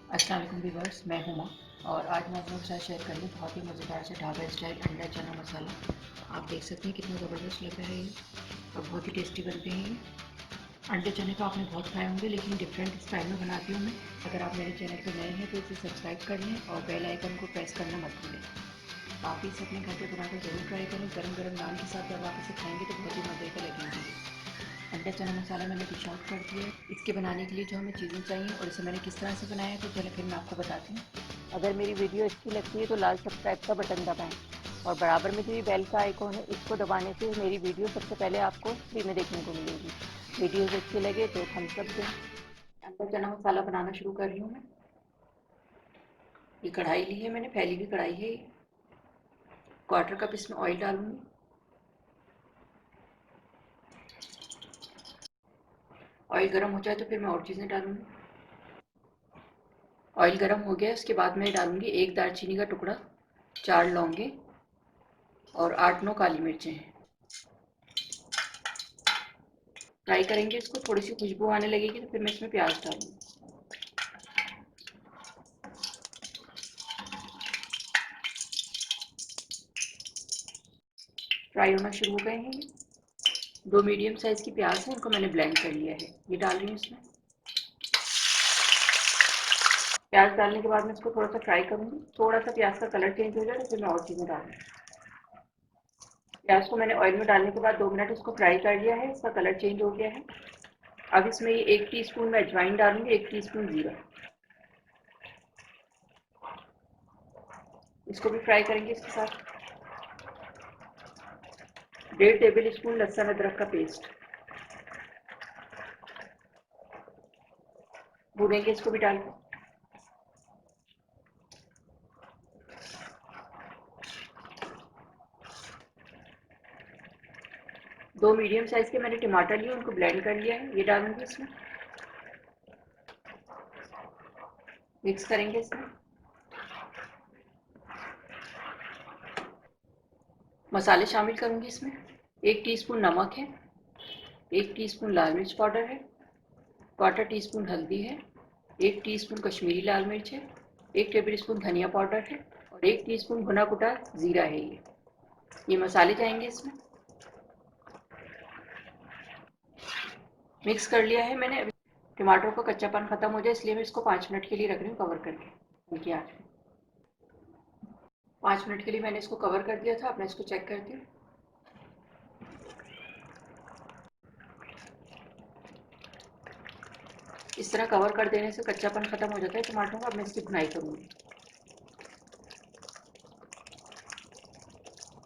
अस्सलाम वालेकुम व्यूअर्स, मैं हुमा और आज मैं आप लोगों के साथ शेयर करूँगी बहुत ही मज़ेदार से ढाबा स्टाइल अंडा चना मसाला। आप देख सकते हैं कितना ज़बरदस्त लग रहा है ये और बहुत ही टेस्टी बनते हैं ये। अंडे चने तो आपने बहुत खाए होंगे लेकिन डिफरेंट स्टाइल में बनाती हूँ मैं। अगर आप मेरे चैनल पर नए हैं तो इसे सब्सक्राइब कर लें और बेल आइकन को प्रेस करना मत भूलें। आप इसे अपने घर पर बनाकर ज़रूर ट्राई करें। गरम गरम नान के साथ जब आप इसे खाएँगे तो बहुत ही मज़े का लगेंगे। अंडा चना मसाला मैंने डिश आउट कर दिया है। इसके बनाने के लिए जो हमें चीज़ें चाहिए और इसे मैंने किस तरह से बनाया है तो चलो फिर मैं आपको बताती हूँ। अगर मेरी वीडियो अच्छी लगती है तो लाल सब्सक्राइब का बटन दबाएं और बराबर में जो ये बेल का आइकॉन है इसको दबाने से मेरी वीडियो सबसे पहले आपको फ्री में देखने को मिलेगी। वीडियोस अच्छी लगे तो थम्स अप दें। अंडा चना मसाला बनाना शुरू कर रही हूँ मैं। ये कढ़ाई ली है मैंने, फैली हुई कढ़ाई है ये। 1/4 कप इसमें ऑयल डालूंगी। ऑयल गर्म हो जाए तो फिर मैं और चीज़ें डालूंगी। ऑयल गर्म हो गया, उसके बाद मैं डालूंगी 1 दालचीनी का टुकड़ा, 4 लौंगे और 8-9 काली मिर्चें हैं। फ्राई करेंगे इसको, थोड़ी सी खुशबू आने लगेगी तो फिर मैं इसमें प्याज डालूंगी। फ्राई होना शुरू हो गए हैं ये। 2 मीडियम साइज़ की प्याज है, उनको मैंने ब्लेंड कर लिया है, ये डाल रही हूँ इसमें। प्याज डालने के बाद मैं इसको थोड़ा सा फ्राई करूँगी। थोड़ा सा प्याज का कलर चेंज हो जाए तो फिर मैं और चीज़ें डालूँगी। प्याज को मैंने ऑयल में डालने के बाद 2 मिनट इसको फ्राई कर लिया है, इसका कलर चेंज हो गया है। अब इसमें ये 1 टीस्पून मैं अजवाइन डालूंगी, 1 टीस्पून जीरा। इसको भी फ्राई करेंगे इसके साथ। 1.5 टेबल स्पून लहसुन अदरक का पेस्ट भूनेंगे, इसको भी डाल के। 2 मीडियम साइज़ के मैंने टमाटर लिए, उनको ब्लेंड कर लिया है, ये डालूंगी इसमें। मिक्स करेंगे इसमें। मसाले शामिल करूंगी इसमें। 1 टीस्पून नमक है, 1 टीस्पून लाल मिर्च पाउडर है, 1/4 टीस्पून हल्दी है, 1 टीस्पून कश्मीरी लाल मिर्च है, 1 टेबल स्पून धनिया पाउडर है और 1 टीस्पून भुना कुटा जीरा है ये मसाले जाएंगे इसमें। मिक्स कर लिया है मैंने। टमाटर का कच्चापन खत्म हो जाए इसलिए मैं इसको 5 मिनट के लिए रख रही हूँ कवर करके, हल्की आंच में। 5 मिनट के लिए मैंने इसको कवर कर दिया था। अब मैं इसको चेक करती हूँ। इस तरह कवर कर देने से कच्चापन खत्म हो जाता है टमाटरों का। अब मैं इसकी भुनाई करूँगी।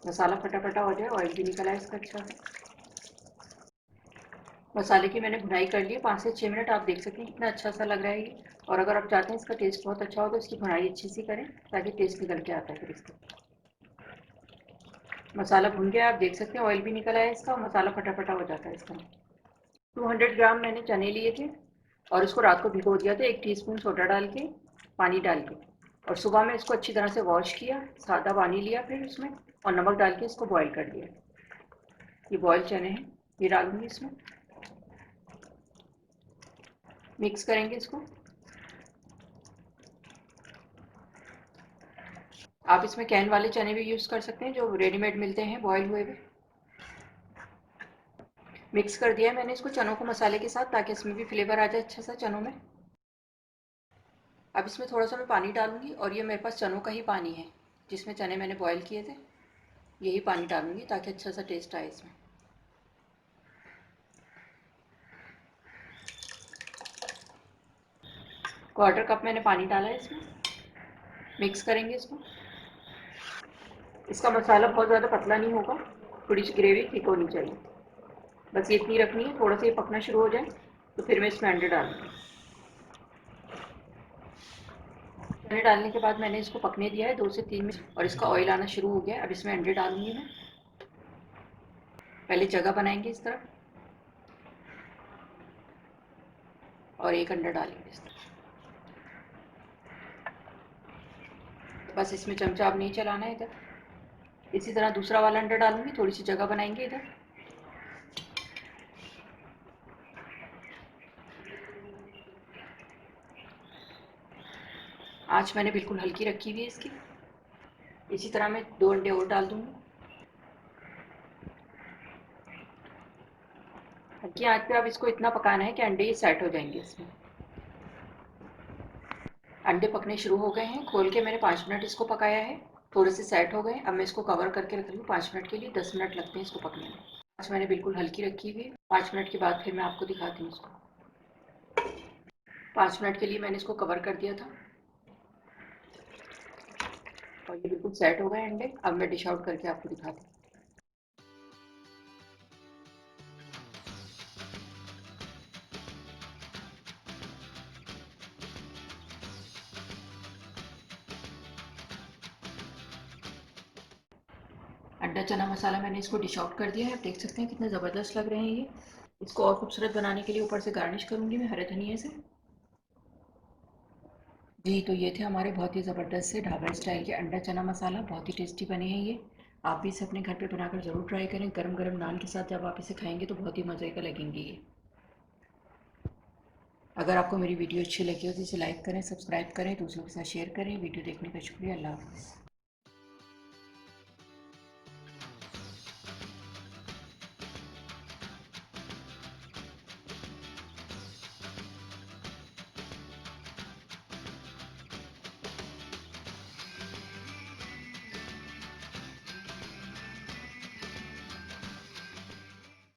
मसाला फटाफटा हो जाए, ऑयल भी निकल आए इसका अच्छा से। मसाले की मैंने भुनाई कर ली है 5 से 6 मिनट। आप देख सकते हैं कितना अच्छा सा लग रहा है ये। और अगर आप चाहते हैं इसका टेस्ट बहुत अच्छा हो तो इसकी भुनाई अच्छी सी करें ताकि टेस्ट निकल के आता है फिर इसका। मसाला भुन गया, आप देख सकते हैं ऑयल भी निकल आया इसका और मसाला फटाफटा हो जाता है इसका। 200 ग्राम मैंने चने लिए थे और इसको रात को भिगो दिया था 1 टीस्पून सोडा डाल के, पानी डाल के। और सुबह में इसको अच्छी तरह से वॉश किया, सादा पानी लिया फिर उसमें और नमक डाल के इसको बॉईल कर दिया। ये बॉयल चने हैं, ये डालूंगी इसमें। मिक्स करेंगे इसको। आप इसमें कैन वाले चने भी यूज़ कर सकते हैं जो रेडीमेड मिलते हैं बॉयल हुए हुए। मिक्स कर दिया है मैंने इसको चनों को मसाले के साथ ताकि इसमें भी फ्लेवर आ जाए अच्छा सा चनों में। अब इसमें थोड़ा सा मैं पानी डालूंगी और ये मेरे पास चनों का ही पानी है जिसमें चने मैंने बॉयल किए थे, यही पानी डालूंगी ताकि अच्छा सा टेस्ट आए इसमें। 1/4 कप मैंने पानी डाला है इसमें। मिक्स करेंगे इसको। इसका मसाला बहुत ज़्यादा पतला नहीं होगा, थोड़ी सी ग्रेवी थिक होनी चाहिए, बस ये इतनी रखनी है। थोड़ा सा ये पकना शुरू हो जाए तो फिर मैं इसमें अंडे डालूंगी। चने डालने के बाद मैंने इसको पकने दिया है 2 से 3 मिनट और इसका ऑयल आना शुरू हो गया है। अब इसमें अंडे डालूंगी मैं। पहले जगह बनाएंगे इस तरफ और एक अंडा डालेंगे इस तरफ। बस इसमें चमचा अब नहीं चलाना है इधर। इसी तरह दूसरा वाला अंडा डालूंगी, थोड़ी सी जगह बनाएंगे इधर। आँच मैंने बिल्कुल हल्की रखी हुई है इसकी। इसी तरह मैं 2 अंडे और डाल दूँगी। हल्की आँच पे अब इसको इतना पकाना है कि अंडे ये सेट हो जाएंगे इसमें। अंडे पकने शुरू हो गए हैं। खोल के मैंने 5 मिनट इसको पकाया है। थोड़े से सेट हो गए। अब मैं इसको कवर करके रख लूँ 5 मिनट के लिए। 10 मिनट लगते हैं इसको पकने में। आँच मैंने बिल्कुल हल्की रखी हुई है। 5 मिनट के बाद फिर मैं आपको दिखाती हूँ इसको। 5 मिनट के लिए मैंने इसको कवर कर दिया था और ये बिल्कुल सेट हो गए अंडे। अब मैं डिश आउट करके आपको दिखाती हूँ। अंडा चना मसाला मैंने इसको डिश आउट कर दिया है। आप देख सकते हैं कितने ज़बरदस्त लग रहे हैं ये। इसको और खूबसूरत बनाने के लिए ऊपर से गार्निश करूँगी मैं हरे धनिए से। जी, तो ये थे हमारे बहुत ही ज़बरदस्त से ढाबा स्टाइल के अंडा चना मसाला। बहुत ही टेस्टी बने हैं ये। आप भी इसे अपने घर पे बनाकर ज़रूर ट्राई करें। गरम गरम नान के साथ जब आप इसे खाएंगे तो बहुत ही मज़े का लगेंगे ये। अगर आपको मेरी वीडियो अच्छी लगी हो तो इसे लाइक करें, सब्सक्राइब करें, दूसरों के साथ शेयर करें। वीडियो देखने का शुक्रिया। अल्लाह हाफ़िज़।